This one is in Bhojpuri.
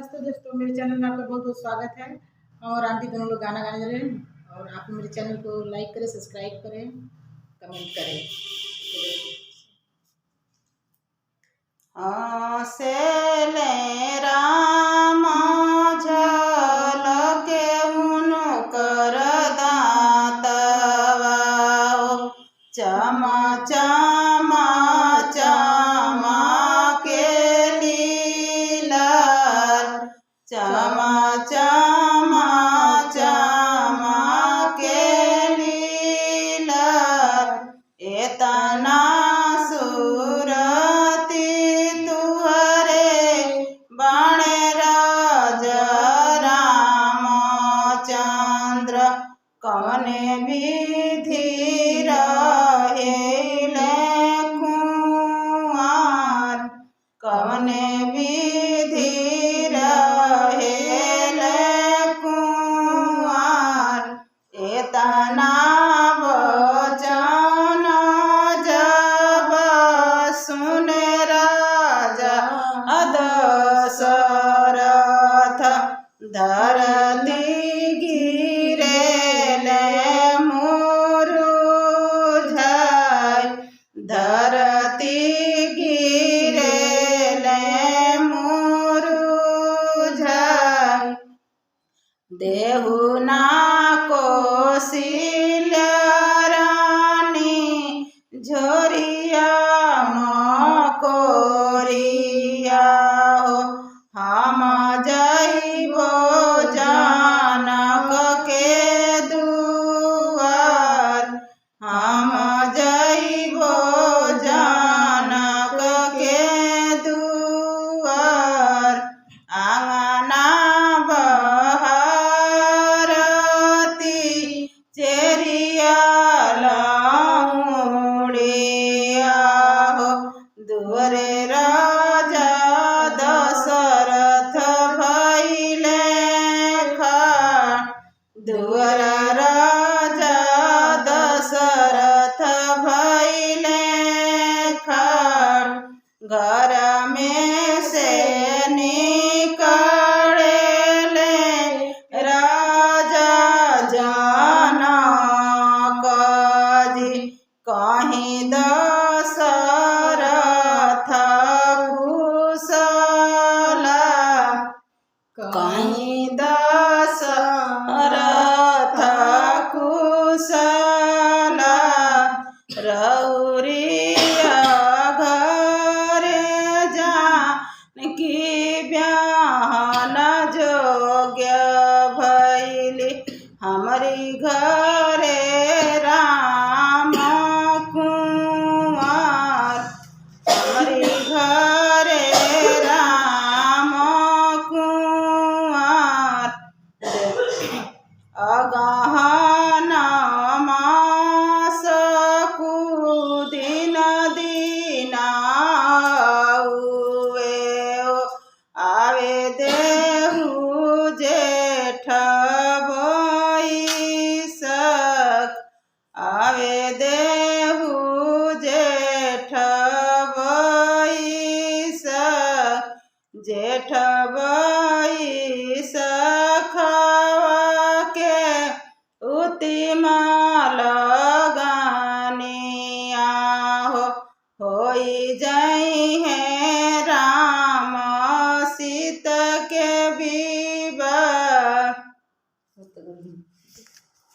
नमस्ते दोस्तों, मेरे चैनल में आपका बहुत बहुत स्वागत है। हम और आंटी दोनों लोग गाना गाने जा रहे हैं और आप मेरे चैनल को लाइक करें, सब्सक्राइब करें, कमेंट करें। हँसेले राम झलके हुनकर दाँतवा चमा चमा चमा चमा के लीला एतना सुरती तुहरे बाणे राज रामचंद्र कवने विधि रहेले कुंवर कवने विधि एतना वचन जब सुने राजा दशरथ धरती गिरेले मुरुझाय धरती गिरेले मुरुझाय देहु ना कौशल्या रानी झोरिया मकोरिया हो हम जइबो जानक के दुआर हम जइबो जानक के दुआर आंगना दुअरे राजा दशरथ भइले खान दुअर राजा दशरथ भइले खान घर में से निकलेले राजा जनक जी कहीं दशरथ कुशला कहीं दशरथ कुशला रौरिया घरे जानकी ब्याहन जोग्य भैली हमारी घरे राम कुंवर हमारी घरे राम कुंवर अगहन मास कुदिन दीना आवे देहु जेठ बैसख आवे देहु जेठ बैसख जेठ बैसखवा के उतिमा लगानिया होई जाई है राम सीता के विवाह।